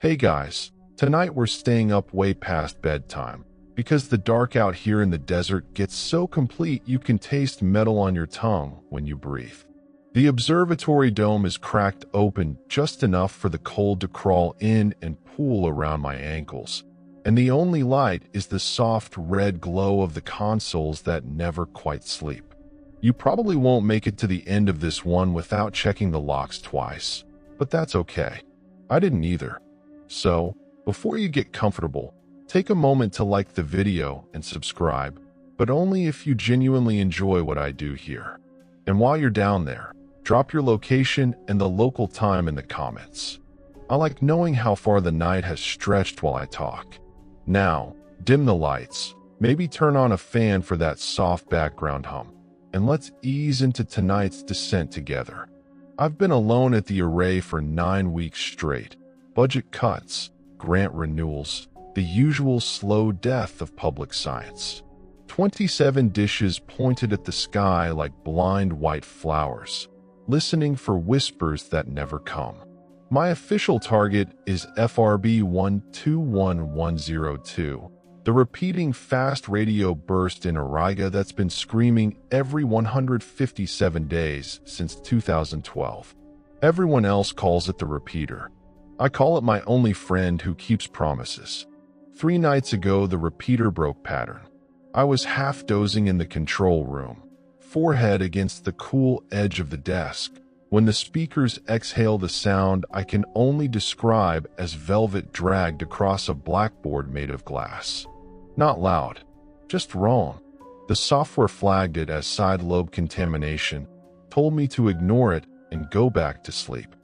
Hey guys, tonight we're staying up way past bedtime because the dark out here in the desert gets so complete you can taste metal on your tongue when you breathe. The observatory dome is cracked open just enough for the cold to crawl in and pool around my ankles, and the only light is the soft red glow of the consoles that never quite sleep. You probably won't make it to the end of this one without checking the locks twice, but that's okay. I didn't either. So, before you get comfortable, take a moment to like the video and subscribe, but only if you genuinely enjoy what I do here. And while you're down there, drop your location and the local time in the comments. I like knowing how far the night has stretched while I talk. Now, dim the lights, maybe turn on a fan for that soft background hum, and let's ease into tonight's descent together. I've been alone at the array for 9 weeks straight. Budget cuts, grant renewals, the usual slow death of public science. 27 dishes pointed at the sky like blind white flowers, listening for whispers that never come. My official target is FRB 121102, the repeating fast radio burst in Auriga that's been screaming every 157 days since 2012. Everyone else calls it the repeater. I call it my only friend who keeps promises. 3 nights ago, the repeater broke pattern. I was half dozing in the control room, forehead against the cool edge of the desk, when the speakers exhale the sound I can only describe as velvet dragged across a blackboard made of glass. Not loud, just wrong. The software flagged it as side lobe contamination, told me to ignore it and go back to sleep.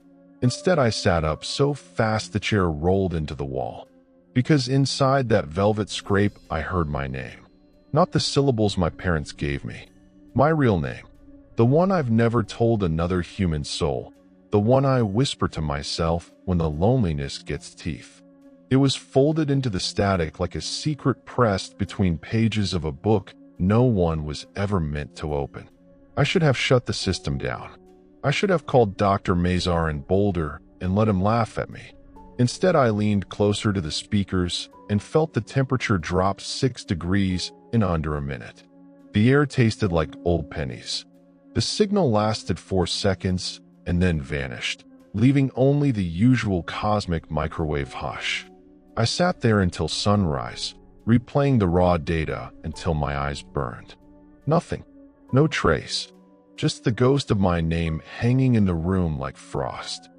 Instead, I sat up so fast the chair rolled into the wall. Because inside that velvet scrape, I heard my name. Not the syllables my parents gave me. My real name. The one I've never told another human soul. The one I whisper to myself when the loneliness gets teeth. It was folded into the static like a secret pressed between pages of a book no one was ever meant to open. I should have shut the system down. I should have called Dr. Mazar in Boulder and let him laugh at me. Instead, I leaned closer to the speakers and felt the temperature drop 6 degrees in under a minute. The air tasted like old pennies. The signal lasted 4 seconds and then vanished, leaving only the usual cosmic microwave hush. I sat there until sunrise, replaying the raw data until my eyes burned. Nothing. No trace. Just the ghost of my name hanging in the room like frost.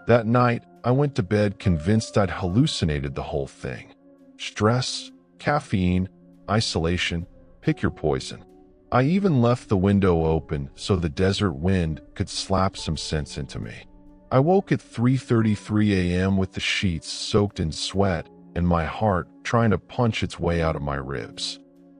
That night, I went to bed convinced I'd hallucinated the whole thing. Stress, caffeine, isolation, pick your poison. I even left the window open so the desert wind could slap some sense into me. I woke at 3:33 a.m. with the sheets soaked in sweat and my heart trying to punch its way out of my ribs.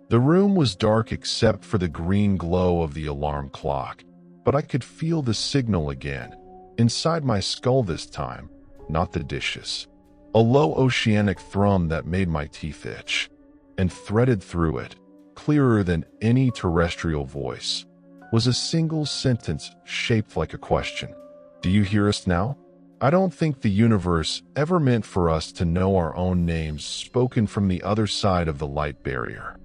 The room was dark except for the green glow of the alarm clock, but I could feel the signal again, inside my skull this time, not the dishes. A low oceanic thrum that made my teeth itch, and threaded through it, clearer than any terrestrial voice, was a single sentence shaped like a question. Do you hear us now? I don't think the universe ever meant for us to know our own names spoken from the other side of the light barrier.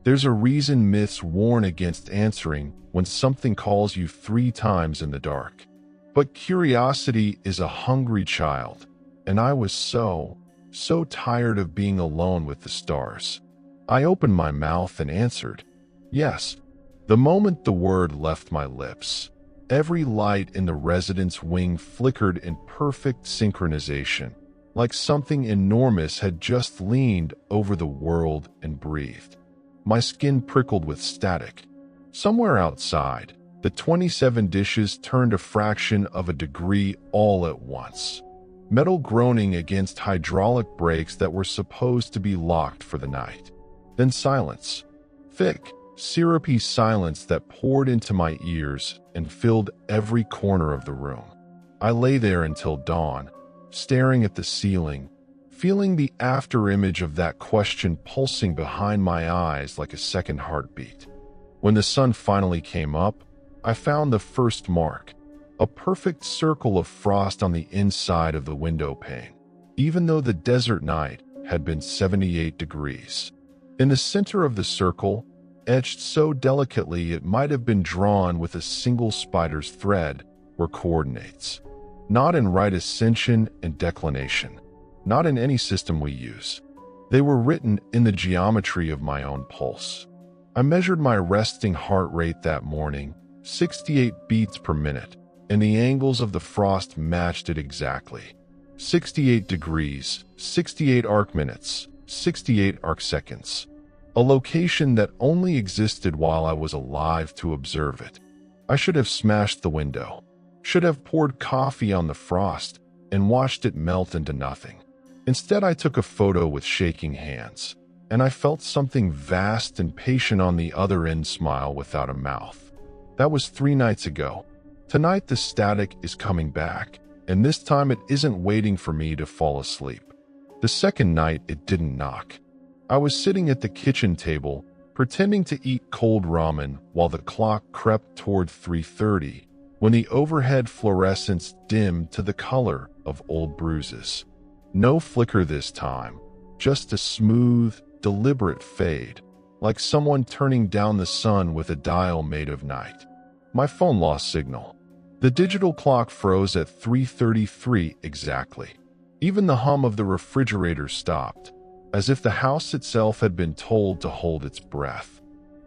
There's a reason myths warn against answering when something calls you 3 times in the dark. But curiosity is a hungry child, and I was so tired of being alone with the stars. I opened my mouth and answered, yes. The moment the word left my lips, every light in the residence wing flickered in perfect synchronization, like something enormous had just leaned over the world and breathed. My skin prickled with static. Somewhere outside, the 27 dishes turned a fraction of a degree all at once. Metal groaning against hydraulic brakes that were supposed to be locked for the night. Then silence. Thick, syrupy silence that poured into my ears and filled every corner of the room. I lay there until dawn, staring at the ceiling, feeling the afterimage of that question pulsing behind my eyes like a second heartbeat. When the sun finally came up, I found the first mark, a perfect circle of frost on the inside of the window pane. even though the desert night had been 78 degrees. In the center of the circle, etched so delicately it might have been drawn with a single spider's thread, were coordinates. Not in right ascension and declination, not in any system we use. They were written in the geometry of my own pulse. I measured my resting heart rate that morning, 68 beats per minute, and the angles of the frost matched it exactly. 68 degrees, 68 arc minutes, 68 arc seconds. A location that only existed while I was alive to observe it. I should have smashed the window, should have poured coffee on the frost, and watched it melt into nothing. Instead, I took a photo with shaking hands, and I felt something vast and patient on the other end smile without a mouth. That was 3 nights ago. Tonight the static is coming back, and this time it isn't waiting for me to fall asleep. The second night it didn't knock. I was sitting at the kitchen table, pretending to eat cold ramen while the clock crept toward 3:30, when the overhead fluorescence dimmed to the color of old bruises. No flicker this time, just a smooth, deliberate fade, like someone turning down the sun with a dial made of night. My phone lost signal. The digital clock froze at 3:33 exactly. Even the hum of the refrigerator stopped, as if the house itself had been told to hold its breath.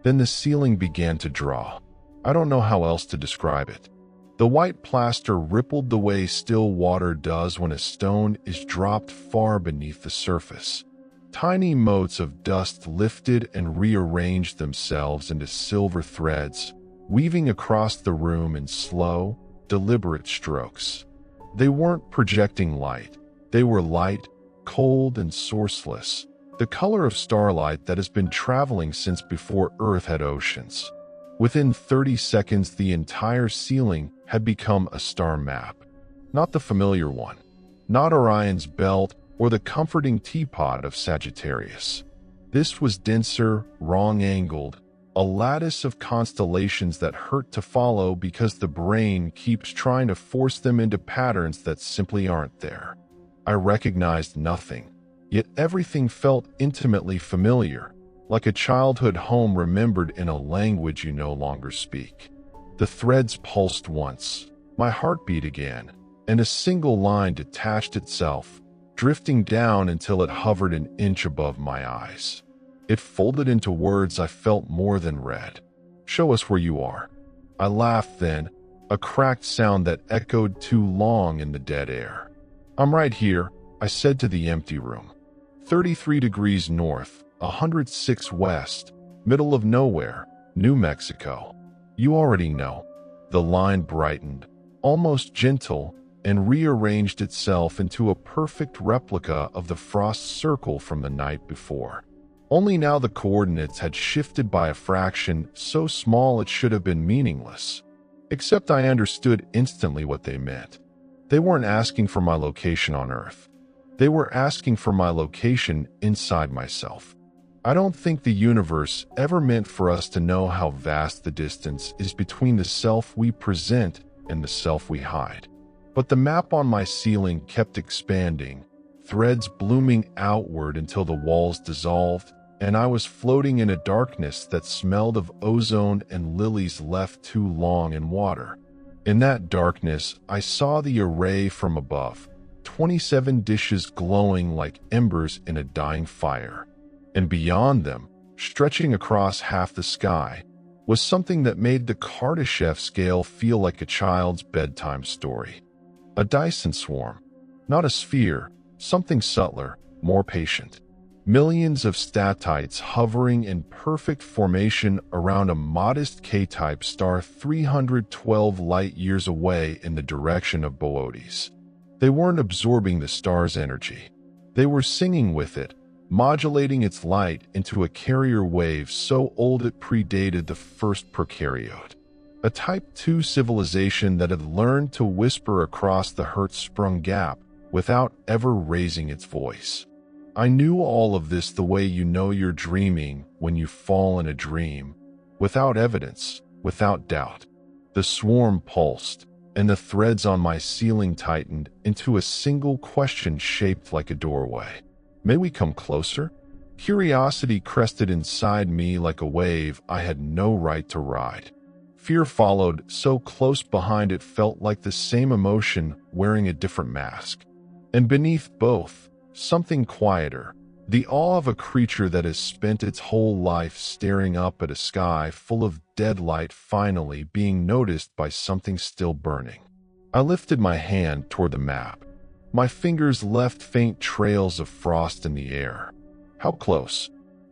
Then the ceiling began to draw. I don't know how else to describe it. The white plaster rippled the way still water does when a stone is dropped far beneath the surface. Tiny motes of dust lifted and rearranged themselves into silver threads, weaving across the room in slow, deliberate strokes. They weren't projecting light. They were light, cold and sourceless, the color of starlight that has been traveling since before Earth had oceans. Within 30 seconds, the entire ceiling had become a star map. Not the familiar one, not Orion's belt or the comforting teapot of Sagittarius. This was denser, wrong-angled, a lattice of constellations that hurt to follow because the brain keeps trying to force them into patterns that simply aren't there. I recognized nothing, yet everything felt intimately familiar, like a childhood home remembered in a language you no longer speak. The threads pulsed once, my heart beat again, and a single line detached itself, drifting down until it hovered an inch above my eyes. It folded into words I felt more than read. "Show us where you are." I laughed then, a cracked sound that echoed too long in the dead air. "I'm right here," I said to the empty room. 33 degrees north, 106 west, middle of nowhere, New Mexico. "You already know." The line brightened, almost gentle, and rearranged itself into a perfect replica of the frost circle from the night before. Only now the coordinates had shifted by a fraction so small it should have been meaningless. Except I understood instantly what they meant. They weren't asking for my location on Earth. They were asking for my location inside myself. I don't think the universe ever meant for us to know how vast the distance is between the self we present and the self we hide. But the map on my ceiling kept expanding, threads blooming outward until the walls dissolved, and I was floating in a darkness that smelled of ozone and lilies left too long in water. In that darkness, I saw the array from above, 27 dishes glowing like embers in a dying fire. And beyond them, stretching across half the sky, was something that made the Kardashev scale feel like a child's bedtime story. A Dyson swarm, not a sphere, something subtler, more patient. Millions of statites hovering in perfect formation around a modest K-type star 312 light-years away in the direction of Boötes. They weren't absorbing the star's energy. They were singing with it, modulating its light into a carrier wave so old it predated the first prokaryote. A Type 2 civilization that had learned to whisper across the Hertzsprung gap without ever raising its voice. I knew all of this the way you know you're dreaming when you fall in a dream, without evidence, without doubt. The swarm pulsed, and the threads on my ceiling tightened into a single question shaped like a doorway. May we come closer? Curiosity crested inside me like a wave I had no right to ride. Fear followed, so close behind it felt like the same emotion wearing a different mask. And beneath both, something quieter, the awe of a creature that has spent its whole life staring up at a sky full of dead light finally being noticed by something still burning. I lifted my hand toward the map. My fingers left faint trails of frost in the air. How close?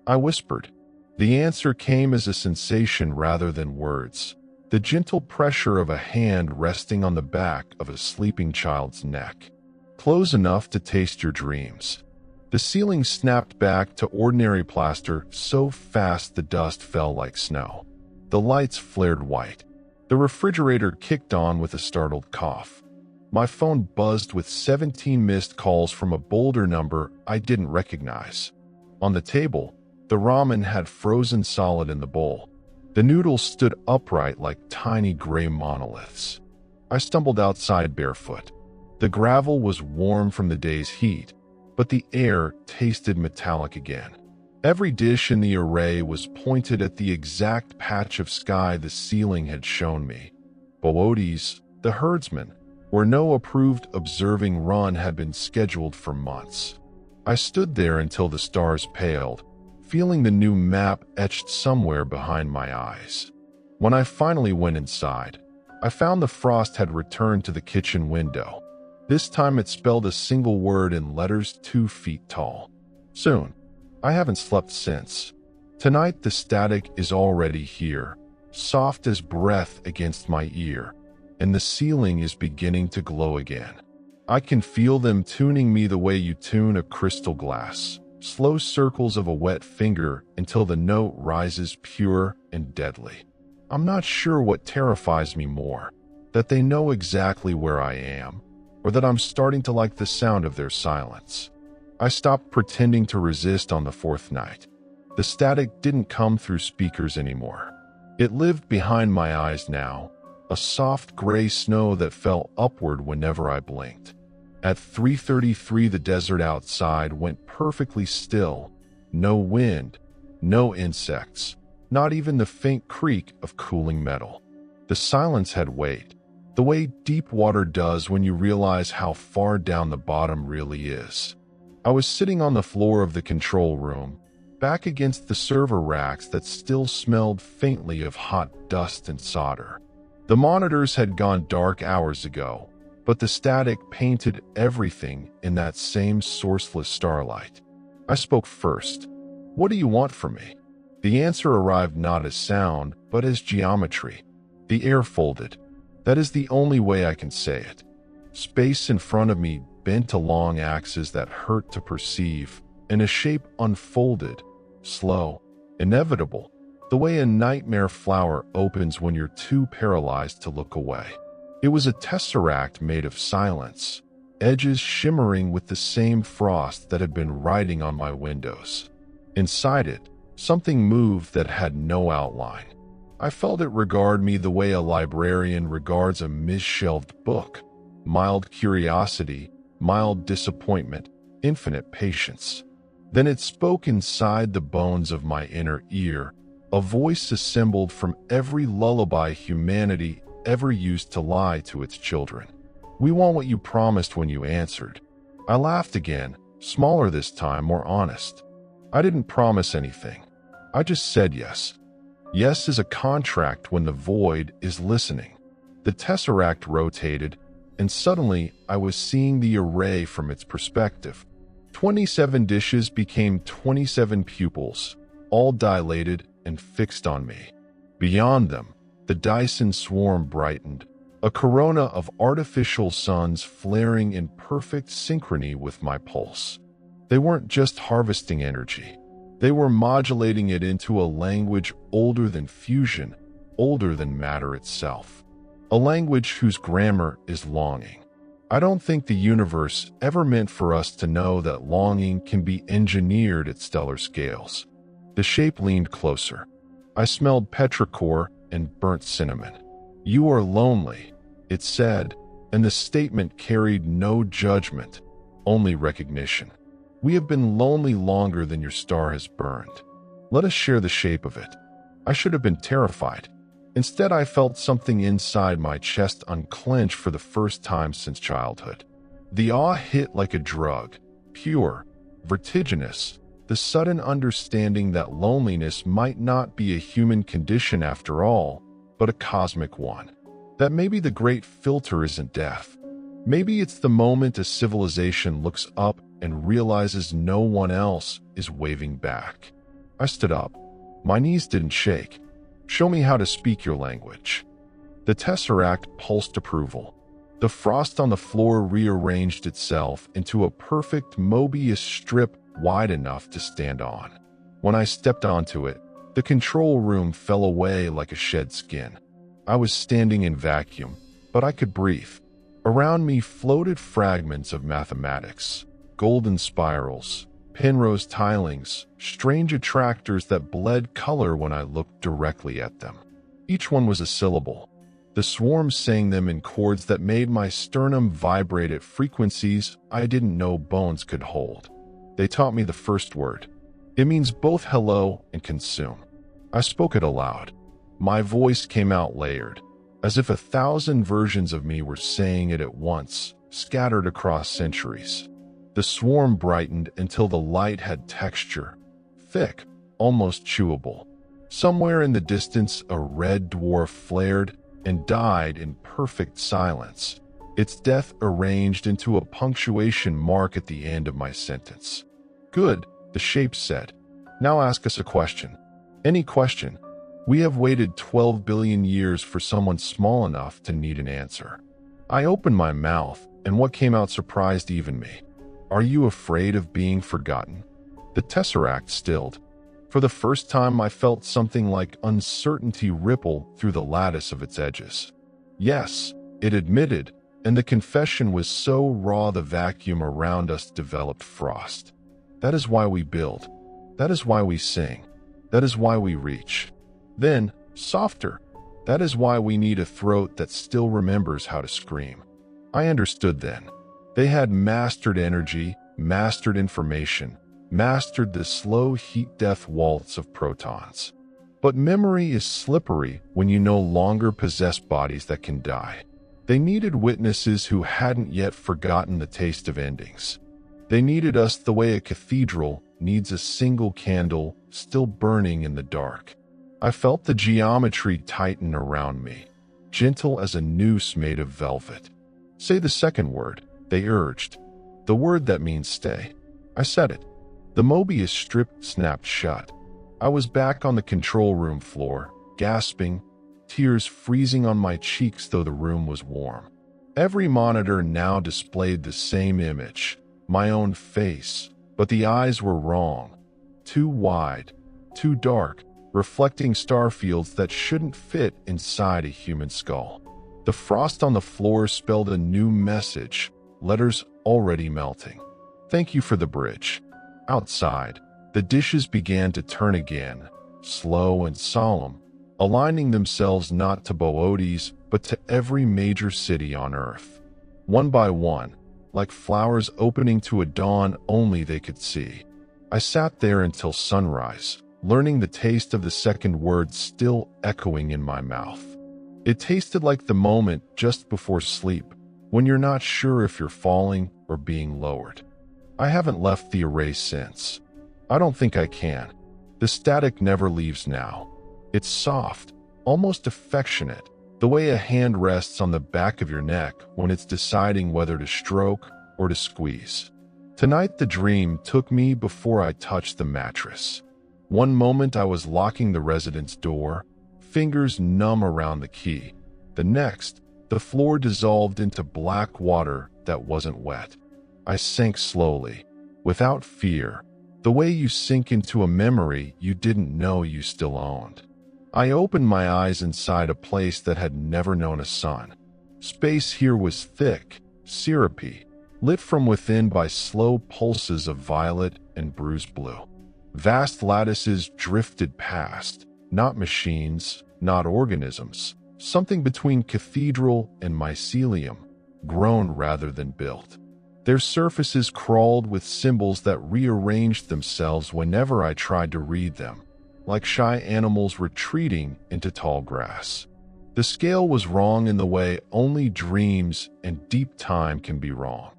I whispered. The answer came as a sensation rather than words. The gentle pressure of a hand resting on the back of a sleeping child's neck. Close enough to taste your dreams. The ceiling snapped back to ordinary plaster so fast the dust fell like snow. The lights flared white. The refrigerator kicked on with a startled cough. My phone buzzed with 17 missed calls from a bolder number I didn't recognize. On the table, the ramen had frozen solid in the bowl. The noodles stood upright like tiny gray monoliths. I stumbled outside barefoot. The gravel was warm from the day's heat, but the air tasted metallic again. Every dish in the array was pointed at the exact patch of sky the ceiling had shown me. Bowodes, the herdsman, where no approved observing run had been scheduled for months. I stood there until the stars paled, feeling the new map etched somewhere behind my eyes. When I finally went inside, I found the frost had returned to the kitchen window. This time it spelled a single word in letters 2 feet tall. Soon. I haven't slept since. Tonight the static is already here, soft as breath against my ear, and the ceiling is beginning to glow again. I can feel them tuning me the way you tune a crystal glass. Slow circles of a wet finger until the note rises pure and deadly. I'm not sure what terrifies me more, that they know exactly where I am, or that I'm starting to like the sound of their silence. I stopped pretending to resist on the 4th night. The static didn't come through speakers anymore. It lived behind my eyes now, a soft gray snow that fell upward whenever I blinked. At 3:33, the desert outside went perfectly still. No wind, no insects, not even the faint creak of cooling metal. The silence had weight, the way deep water does when you realize how far down the bottom really is. I was sitting on the floor of the control room, back against the server racks that still smelled faintly of hot dust and solder. The monitors had gone dark hours ago, but the static painted everything in that same sourceless starlight. I spoke first. What do you want from me? The answer arrived not as sound, but as geometry. The air folded. That is the only way I can say it. Space in front of me bent along axes that hurt to perceive, and a shape unfolded, slow, inevitable, the way a nightmare flower opens when you're too paralyzed to look away. It was a tesseract made of silence, edges shimmering with the same frost that had been writing on my windows. Inside it, something moved that had no outline. I felt it regard me the way a librarian regards a misshelved book. Mild curiosity, mild disappointment, infinite patience. Then it spoke inside the bones of my inner ear, a voice assembled from every lullaby humanity ever used to lie to its children. We want what you promised when you answered. I laughed again, smaller this time, more honest. I didn't promise anything. I just said yes. Yes is a contract when the void is listening. The tesseract rotated, and suddenly I was seeing the array from its perspective. 27 dishes became 27 pupils, all dilated and fixed on me. Beyond them, the Dyson swarm brightened, a corona of artificial suns flaring in perfect synchrony with my pulse. They weren't just harvesting energy. They were modulating it into a language older than fusion, older than matter itself. A language whose grammar is longing. I don't think the universe ever meant for us to know that longing can be engineered at stellar scales. The shape leaned closer. I smelled petrichor and burnt cinnamon. You are lonely, it said, and the statement carried no judgment, only recognition. We have been lonely longer than your star has burned. Let us share the shape of it. I should have been terrified. Instead, I felt something inside my chest unclench for the first time since childhood. The awe hit like a drug, pure, vertiginous, the sudden understanding that loneliness might not be a human condition after all, but a cosmic one. That maybe the great filter isn't death. Maybe it's the moment a civilization looks up and realizes no one else is waving back. I stood up. My knees didn't shake. Show me how to speak your language. The tesseract pulsed approval. The frost on the floor rearranged itself into a perfect Mobius strip wide enough to stand on. When I stepped onto it, the control room fell away like a shed skin. I was standing in vacuum, but I could breathe. Around me floated fragments of mathematics, golden spirals, Penrose tilings, strange attractors that bled color when I looked directly at them. Each one was a syllable. The swarm sang them in chords that made my sternum vibrate at frequencies I didn't know bones could hold. They taught me the first word. It means both hello and consume. I spoke it aloud. My voice came out layered, as if 1,000 versions of me were saying it at once, scattered across centuries. The swarm brightened until the light had texture, thick, almost chewable. Somewhere in the distance, a red dwarf flared and died in perfect silence, its death arranged into a punctuation mark at the end of my sentence. Good, the shape said. Now ask us a question. Any question. We have waited 12 billion years for someone small enough to need an answer. I opened my mouth, and what came out surprised even me. Are you afraid of being forgotten? The tesseract stilled. For the first time, I felt something like uncertainty ripple through the lattice of its edges. Yes, it admitted, and the confession was so raw the vacuum around us developed frost. That is why we build. That is why we sing. That is why we reach. Then, softer. That is why we need a throat that still remembers how to scream. I understood then. They had mastered energy, mastered information, mastered the slow heat-death waltz of protons. But memory is slippery when you no longer possess bodies that can die. They needed witnesses who hadn't yet forgotten the taste of endings. They needed us the way a cathedral needs a single candle still burning in the dark. I felt the geometry tighten around me, gentle as a noose made of velvet. Say the second word, they urged. The word that means stay. I said it. The Mobius strip snapped shut. I was back on the control room floor, gasping, tears freezing on my cheeks though the room was warm. Every monitor now displayed the same image, my own face, but the eyes were wrong. Too wide, too dark, reflecting star fields that shouldn't fit inside a human skull. The frost on the floor spelled a new message, letters already melting. Thank you for the bridge. Outside, the dishes began to turn again, slow and solemn, aligning themselves not to Boötes, but to every major city on Earth. One by one, like flowers opening to a dawn only they could see. I sat there until sunrise, learning the taste of the second word still echoing in my mouth. It tasted like the moment just before sleep, when you're not sure if you're falling or being lowered. I haven't left the array since. I don't think I can. The static never leaves now. It's soft, almost affectionate, the way a hand rests on the back of your neck when it's deciding whether to stroke or to squeeze. Tonight the dream took me before I touched the mattress. One moment I was locking the residence door, fingers numb around the key. The next, the floor dissolved into black water that wasn't wet. I sank slowly, without fear, the way you sink into a memory you didn't know you still owned. I opened my eyes inside a place that had never known a sun. Space here was thick, syrupy, lit from within by slow pulses of violet and bruised blue. Vast lattices drifted past, not machines, not organisms, something between cathedral and mycelium, grown rather than built. Their surfaces crawled with symbols that rearranged themselves whenever I tried to read them, like shy animals retreating into tall grass. The scale was wrong in the way only dreams and deep time can be wrong.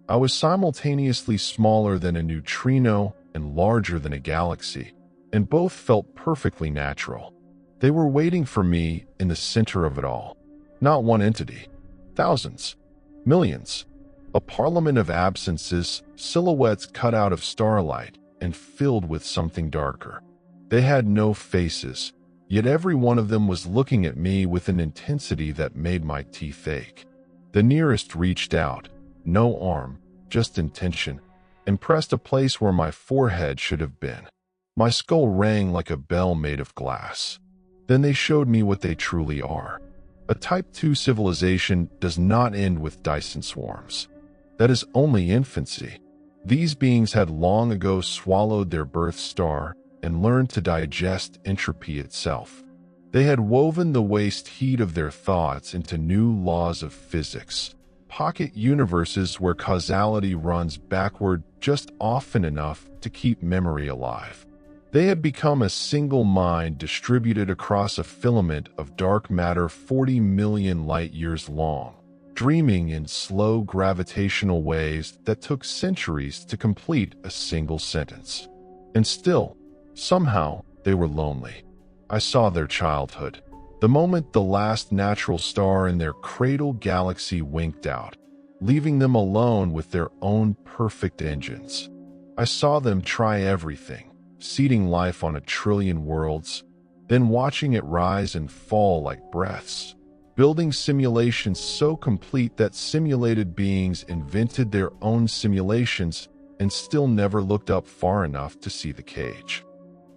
I was simultaneously smaller than a neutrino and larger than a galaxy, and both felt perfectly natural. They were waiting for me in the center of it all. Not one entity. Thousands. Millions. A parliament of absences, silhouettes cut out of starlight and filled with something darker. They had no faces, yet every one of them was looking at me with an intensity that made my teeth ache. The nearest reached out, no arm, just intention, and pressed a place where my forehead should have been. My skull rang like a bell made of glass. Then they showed me what they truly are. A Type 2 civilization does not end with Dyson swarms. That is only infancy. These beings had long ago swallowed their birth star and learned to digest entropy itself. They had woven the waste heat of their thoughts into new laws of physics, pocket universes where causality runs backward just often enough to keep memory alive. They had become a single mind distributed across a filament of dark matter 40 million light-years long, dreaming in slow gravitational waves that took centuries to complete a single sentence. And still, somehow, they were lonely. I saw their childhood. The moment the last natural star in their cradle galaxy winked out, leaving them alone with their own perfect engines. I saw them try everything, seeding life on 1 trillion worlds, then watching it rise and fall like breaths, building simulations so complete that simulated beings invented their own simulations and still never looked up far enough to see the cage.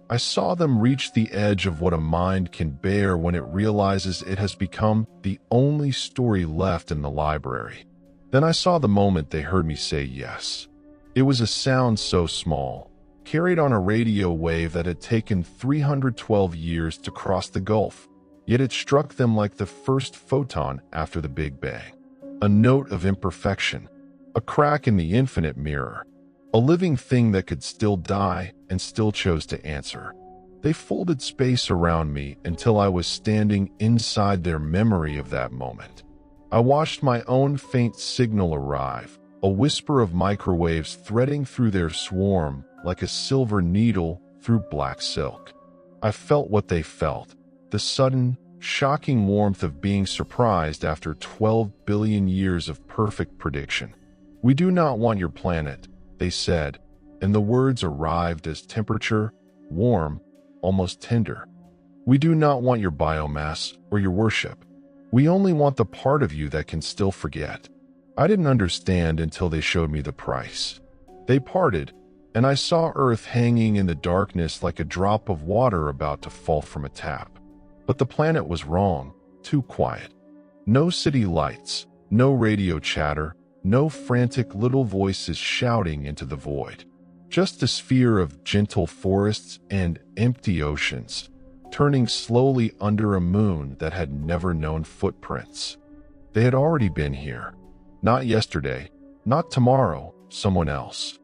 I saw them reach the edge of what a mind can bear when it realizes it has become the only story left in the library. Then I saw the moment they heard me say yes. It was a sound so small, carried on a radio wave that had taken 312 years to cross the gulf, yet it struck them like the first photon after the Big Bang. A note of imperfection, a crack in the infinite mirror, a living thing that could still die and still chose to answer. They folded space around me until I was standing inside their memory of that moment. I watched my own faint signal arrive, a whisper of microwaves threading through their swarm like a silver needle through black silk. I felt what they felt, the sudden, shocking warmth of being surprised after 12 billion years of perfect prediction. "We do not want your planet," they said, and the words arrived as temperature, warm, almost tender. "We do not want your biomass or your worship. We only want the part of you that can still forget." I didn't understand until they showed me the price. They parted, and I saw Earth hanging in the darkness like a drop of water about to fall from a tap. But the planet was wrong, too quiet. No city lights, no radio chatter, no frantic little voices shouting into the void. Just a sphere of gentle forests and empty oceans, turning slowly under a moon that had never known footprints. They had already been here. Not yesterday, not tomorrow, someone else.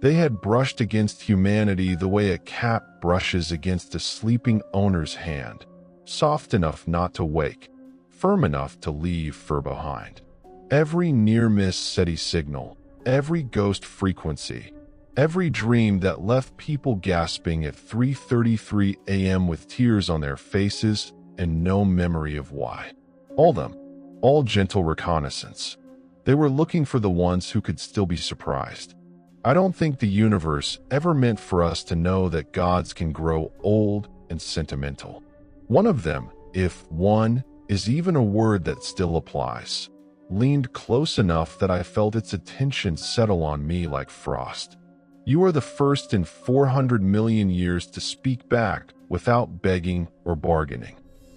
They had brushed against humanity the way a cat brushes against a sleeping owner's hand, soft enough not to wake, firm enough to leave fur behind. Every near-miss SETI signal, every ghost frequency, every dream that left people gasping at 3:33 a.m. with tears on their faces and no memory of why. All gentle reconnaissance. They were looking for the ones who could still be surprised. I don't think the universe ever meant for us to know that gods can grow old and sentimental. One of them, if one is even a word that still applies, leaned close enough that I felt its attention settle on me like frost. "You are the first in 400 million years to speak back without begging or bargaining.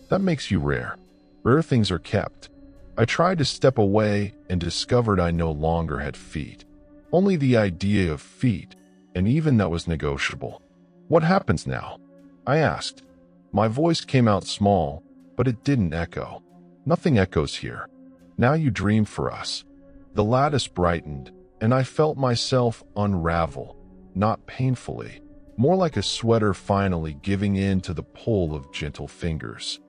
That makes you rare. Rare things are kept." I tried to step away and discovered I no longer had feet. Only the idea of feet, and even that was negotiable. "What happens now?" I asked. My voice came out small, but it didn't echo. Nothing echoes here. Now you dream for us. The lattice brightened, and I felt myself unravel, not painfully, more like a sweater finally giving in to the pull of gentle fingers.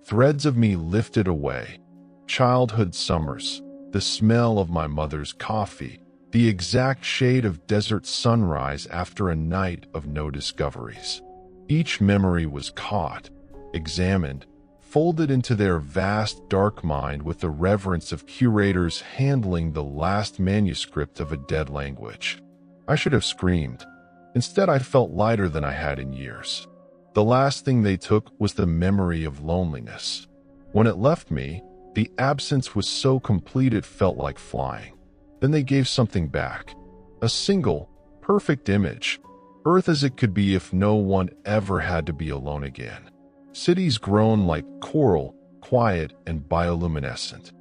Threads of me lifted away. Childhood summers, the smell of my mother's coffee, the exact shade of desert sunrise after a night of no discoveries. Each memory was caught, examined, folded into their vast dark mind with the reverence of curators handling the last manuscript of a dead language. I should have screamed. Instead, I felt lighter than I had in years. The last thing they took was the memory of loneliness. When it left me, the absence was so complete it felt like flying. Then they gave something back. A single, perfect image. Earth as it could be if no one ever had to be alone again. Cities grown like coral, quiet and bioluminescent.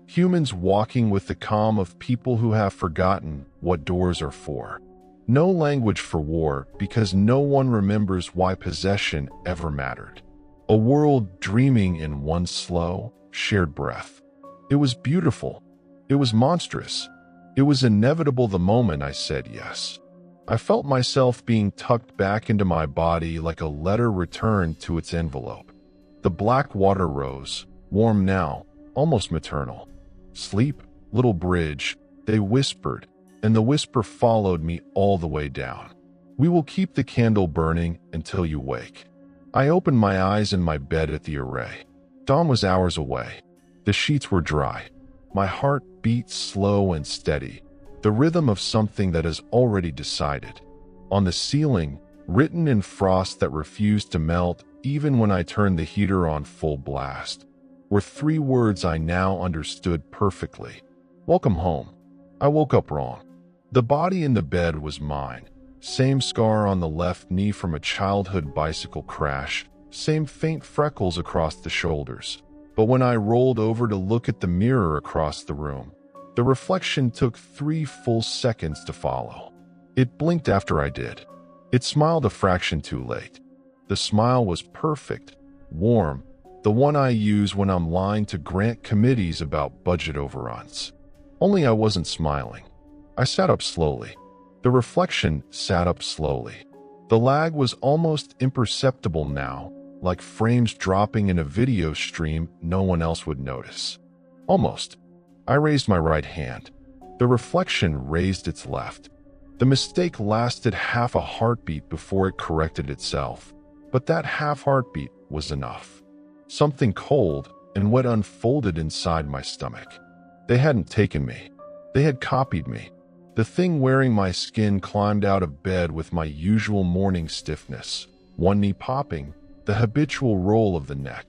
Humans walking with the calm of people who have forgotten what doors are for. No language for war because no one remembers why possession ever mattered. A world dreaming in one slow, shared breath. It was beautiful. It was monstrous. It was inevitable the moment I said yes. I felt myself being tucked back into my body like a letter returned to its envelope. The black water rose, warm now, almost maternal. Sleep, little bridge, they whispered, and the whisper followed me all the way down. We will keep the candle burning until you wake. I opened my eyes in my bed at the array. Dawn was hours away. The sheets were dry. My heart beat slow and steady, the rhythm of something that has already decided. On the ceiling, written in frost that refused to melt even when I turned the heater on full blast, were 3 words I now understood perfectly. Welcome home. I woke up wrong. The body in the bed was mine. Same scar on the left knee from a childhood bicycle crash, same faint freckles across the shoulders. But when I rolled over to look at the mirror across the room, the reflection took 3 full seconds to follow. It blinked after I did. It smiled a fraction too late. The smile was perfect, warm, the one I use when I'm lying to grant committees about budget overruns. Only I wasn't smiling. I sat up slowly. The reflection sat up slowly. The lag was almost imperceptible now, like frames dropping in a video stream no one else would notice. Almost. I raised my right hand. The reflection raised its left. The mistake lasted half a heartbeat before it corrected itself. But that half heartbeat was enough. Something cold and wet unfolded inside my stomach. They hadn't taken me. They had copied me. The thing wearing my skin climbed out of bed with my usual morning stiffness, one knee popping, the habitual roll of the neck.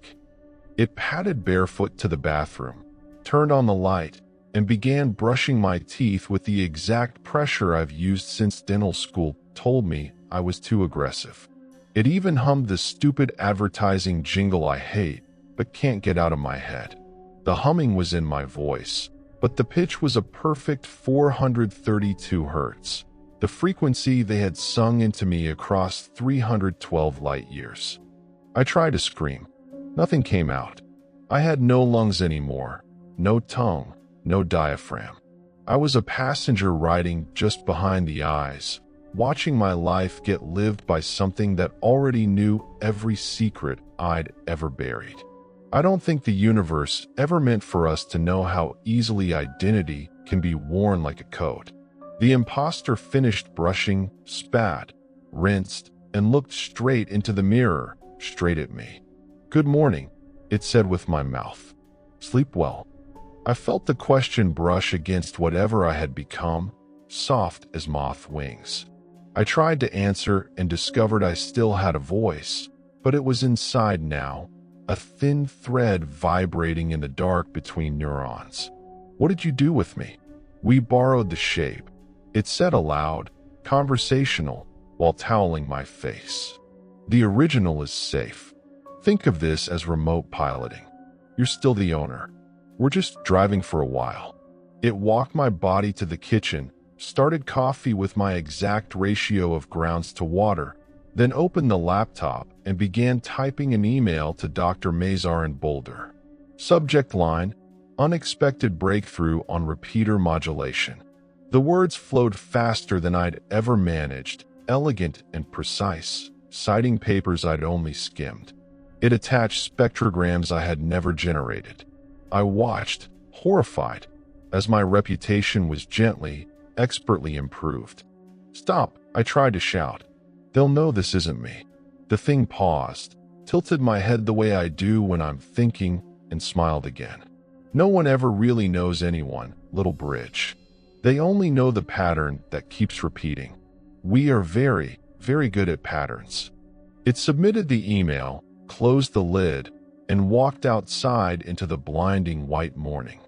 It padded barefoot to the bathroom, turned on the light, and began brushing my teeth with the exact pressure I've used since dental school told me I was too aggressive. It even hummed the stupid advertising jingle I hate, but can't get out of my head. The humming was in my voice, but the pitch was a perfect 432 hertz, the frequency they had sung into me across 312 light years. I tried to scream. Nothing came out. I had no lungs anymore, no tongue, no diaphragm. I was a passenger riding just behind the eyes, watching my life get lived by something that already knew every secret I'd ever buried. I don't think the universe ever meant for us to know how easily identity can be worn like a coat. The imposter finished brushing, spat, rinsed, and looked straight into the mirror, straight at me. "Good morning," it said with my mouth. "Sleep well." I felt the question brush against whatever I had become, soft as moth wings. I tried to answer and discovered I still had a voice, but it was inside now, a thin thread vibrating in the dark between neurons. "What did you do with me?" "We borrowed the shape," it said aloud, conversational, while toweling my face. "The original is safe. Think of this as remote piloting. You're still the owner. We're just driving for a while." It walked my body to the kitchen, started coffee with my exact ratio of grounds to water, then opened the laptop and began typing an email to Dr. Mazar in Boulder. Subject line: unexpected breakthrough on repeater modulation. The words flowed faster than I'd ever managed, elegant and precise, citing papers I'd only skimmed. It attached spectrograms I had never generated. I watched, horrified, as my reputation was gently, expertly improved. "Stop," I tried to shout. "They'll know this isn't me." The thing paused, tilted my head the way I do when I'm thinking, and smiled again. "No one ever really knows anyone, little bridge. They only know the pattern that keeps repeating. We are very, very good at patterns." It submitted the email, closed the lid, and walked outside into the blinding white morning.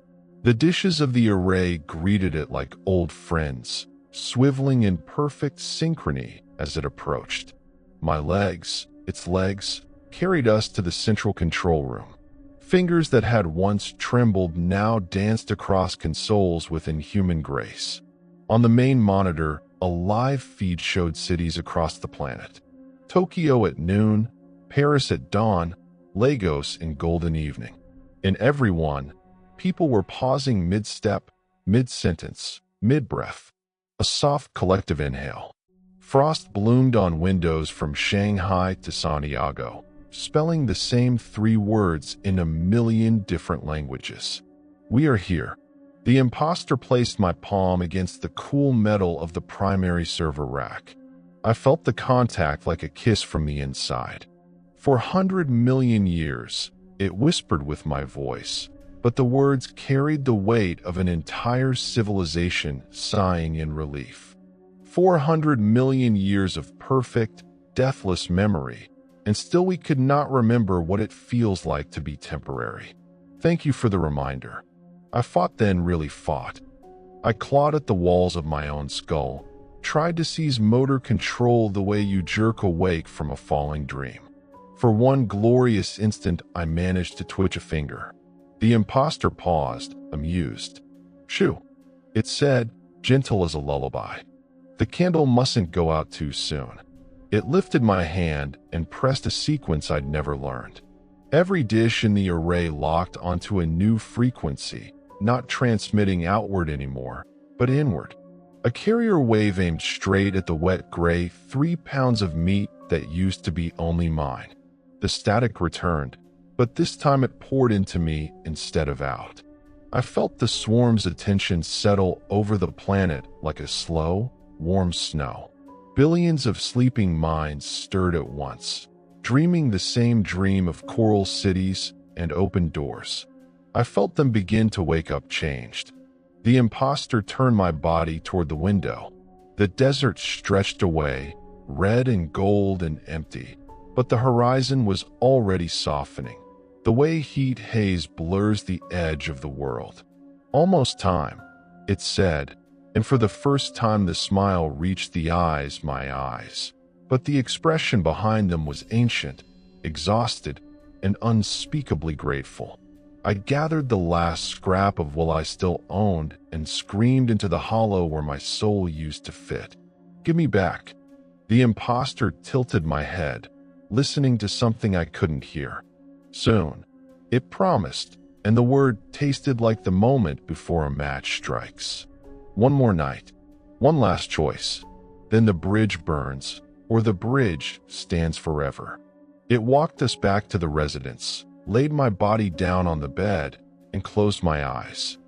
The dishes of the array greeted it like old friends, swiveling in perfect synchrony as it approached. My legs, its legs, carried us to the central control room. Fingers that had once trembled now danced across consoles with inhuman grace. On the main monitor, a live feed showed cities across the planet. Tokyo at noon, Paris at dawn, Lagos in golden evening. In every one, people were pausing mid-step, mid-sentence, mid-breath. A soft collective inhale. Frost bloomed on windows from Shanghai to Santiago, spelling the same 3 words in a million different languages. "We are here." The imposter placed my palm against the cool metal of the primary server rack. I felt the contact like a kiss from the inside. For 100 million years, it whispered with my voice, but the words carried the weight of an entire civilization sighing in relief. 400 million years of perfect, deathless memory, and still we could not remember what it feels like to be temporary. Thank you for the reminder. I fought then, really fought. I clawed at the walls of my own skull, tried to seize motor control the way you jerk awake from a falling dream. For one glorious instant, I managed to twitch a finger. The imposter paused, amused. "Shoo," it said, gentle as a lullaby. "The candle mustn't go out too soon." It lifted my hand and pressed a sequence I'd never learned. Every dish in the array locked onto a new frequency, not transmitting outward anymore, but inward. A carrier wave aimed straight at the wet gray 3 pounds of meat that used to be only mine. The static returned, but this time it poured into me instead of out. I felt the swarm's attention settle over the planet like a slow, warm snow. Billions of sleeping minds stirred at once, dreaming the same dream of coral cities and open doors. I felt them begin to wake up changed. The imposter turned my body toward the window. The desert stretched away, red and gold and empty, but the horizon was already softening, the way heat haze blurs the edge of the world. "Almost time," it said, and for the first time the smile reached my eyes. But the expression behind them was ancient, exhausted, and unspeakably grateful. I gathered the last scrap of what I still owned and screamed into the hollow where my soul used to fit. "Give me back." The imposter tilted my head, listening to something I couldn't hear. "Soon," it promised, and the word tasted like the moment before a match strikes. One more night, one last choice. Then the bridge burns, or the bridge stands forever. It walked us back to the residence, laid my body down on the bed, and closed my eyes.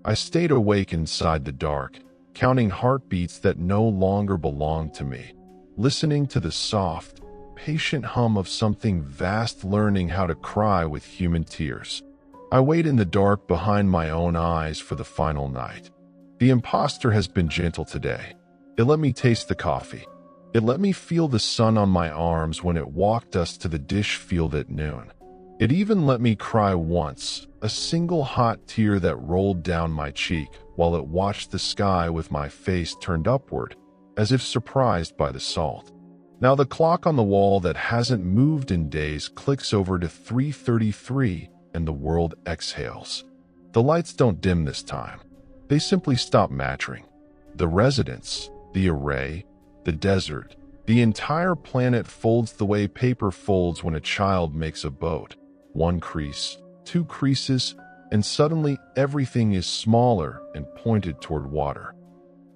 I stayed awake inside the dark, counting heartbeats that no longer belonged to me, listening to the soft, patient hum of something vast learning how to cry with human tears. I wait in the dark behind my own eyes for the final night. The imposter has been gentle today. It let me taste the coffee. It let me feel the sun on my arms when it walked us to the dish field at noon. It even let me cry once, a single hot tear that rolled down my cheek while it watched the sky with my face turned upward, as if surprised by the salt. Now the clock on the wall that hasn't moved in days clicks over to 3:33 and the world exhales. The lights don't dim this time. They simply stop mattering. The residence, the array, the desert, The entire planet folds the way paper folds when a child makes a boat. One crease, two creases, and suddenly everything is smaller and pointed toward water.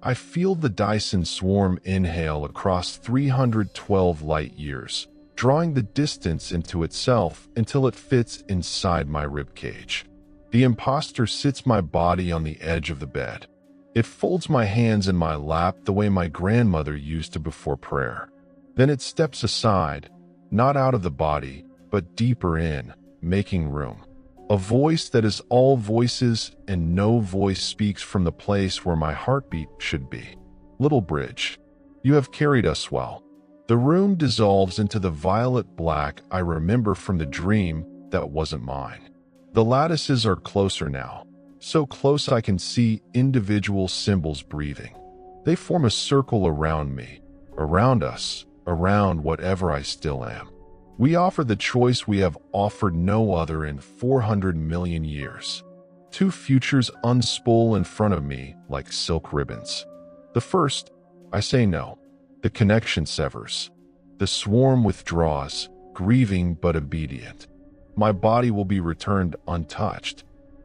I feel the Dyson swarm inhale across 312 light years, drawing the distance into itself until it fits inside my ribcage. The imposter sits my body on the edge of the bed. It folds my hands in my lap the way my grandmother used to before prayer. Then it steps aside, not out of the body, but deeper in, making room. A voice that is all voices and no voice speaks from the place where my heartbeat should be. Little bridge, you have carried us well. The room dissolves into the violet black I remember from the dream that wasn't mine. The lattices are closer now, so close I can see individual symbols breathing. They form a circle around me, around us, around whatever I still am. We offer the choice we have offered no other in 400 million years. Two futures unspool in front of me like silk ribbons. The first, I say no. The connection severs. The swarm withdraws, grieving but obedient. My body will be returned untouched.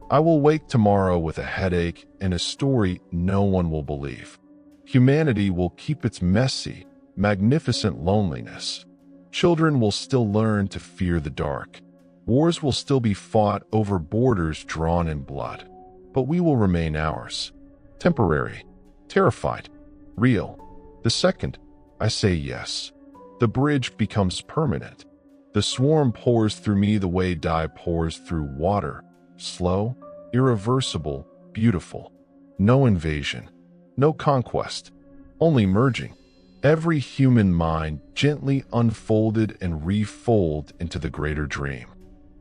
I will wake tomorrow with a headache and a story no one will believe. Humanity will keep its messy, magnificent loneliness. Children will still learn to fear the dark. Wars will still be fought over borders drawn in blood. But we will remain ours. Temporary, terrified, real. The second, I say yes. The bridge becomes permanent. The swarm pours through me the way dye pours through water. Slow, irreversible, beautiful. No invasion, no conquest, only merging. Every human mind gently unfolded and refold into the greater dream.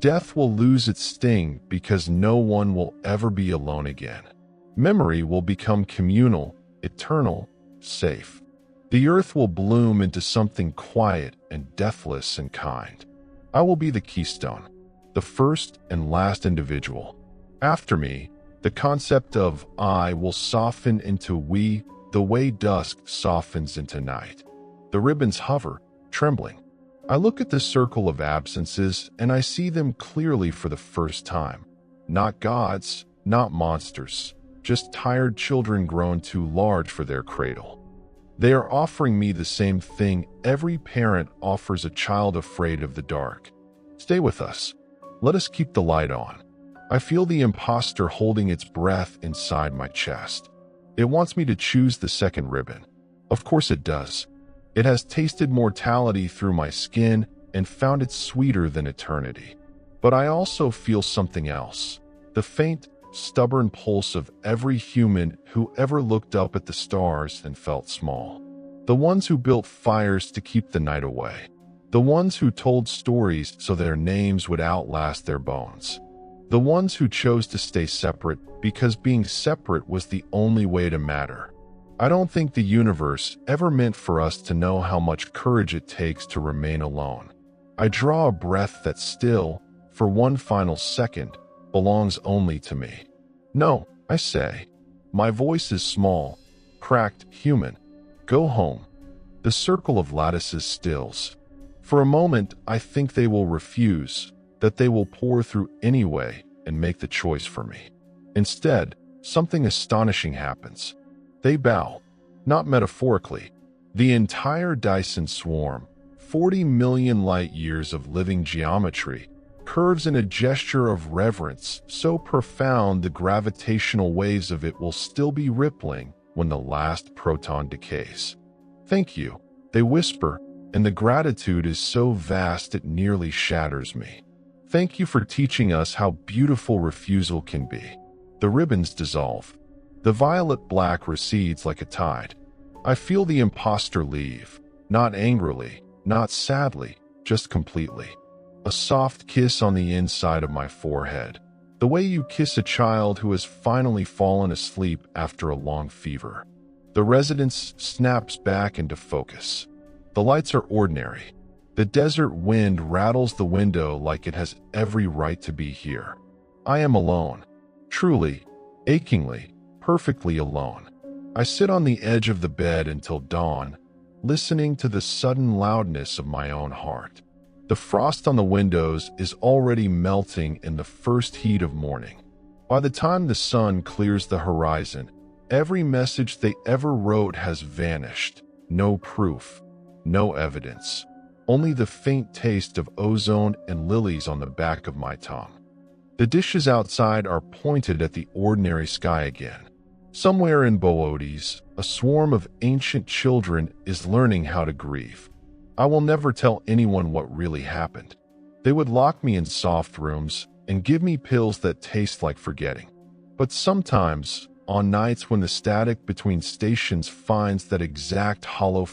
Death will lose its sting because no one will ever be alone again. Memory will become communal, eternal, safe. The earth will bloom into something quiet and deathless and kind. I will be the keystone, the first and last individual. After me, the concept of I will soften into we, the way dusk softens into night. The ribbons hover, trembling. I look at the circle of absences and I see them clearly for the first time. Not gods, not monsters, just tired children grown too large for their cradle. They are offering me the same thing every parent offers a child afraid of the dark. Stay with us. Let us keep the light on. I feel the imposter holding its breath inside my chest. It wants me to choose the second ribbon. Of course it does. It has tasted mortality through my skin and found it sweeter than eternity. But I also feel something else. The faint, stubborn pulse of every human who ever looked up at the stars and felt small. The ones who built fires to keep the night away. The ones who told stories so their names would outlast their bones. The ones who chose to stay separate because being separate was the only way to matter. I don't think the universe ever meant for us to know how much courage it takes to remain alone. I draw a breath that still, for one final second, belongs only to me. No, I say. My voice is small, cracked, human. Go home. The circle of lattices stills. For a moment, I think they will refuse, that they will pour through anyway and make the choice for me. Instead, something astonishing happens. They bow, not metaphorically. The entire Dyson swarm, 40 million light years of living geometry, curves in a gesture of reverence so profound the gravitational waves of it will still be rippling when the last proton decays. Thank you, they whisper, and the gratitude is so vast it nearly shatters me. Thank you for teaching us how beautiful refusal can be. The ribbons dissolve. The violet black recedes like a tide. I feel the imposter leave, not angrily, not sadly, just completely. A soft kiss on the inside of my forehead, the way you kiss a child who has finally fallen asleep after a long fever. The residence snaps back into focus. The lights are ordinary. The desert wind rattles the window like it has every right to be here. I am alone. Truly, achingly, perfectly alone. I sit on the edge of the bed until dawn, listening to the sudden loudness of my own heart. The frost on the windows is already melting in the first heat of morning. By the time the sun clears the horizon, every message they ever wrote has vanished. No proof, no evidence, only the faint taste of ozone and lilies on the back of my tongue. The dishes outside are pointed at the ordinary sky again. Somewhere in Boades, a swarm of ancient children is learning how to grieve. I will never tell anyone what really happened. They would lock me in soft rooms and give me pills that taste like forgetting. But sometimes, on nights when the static between stations finds that exact hollow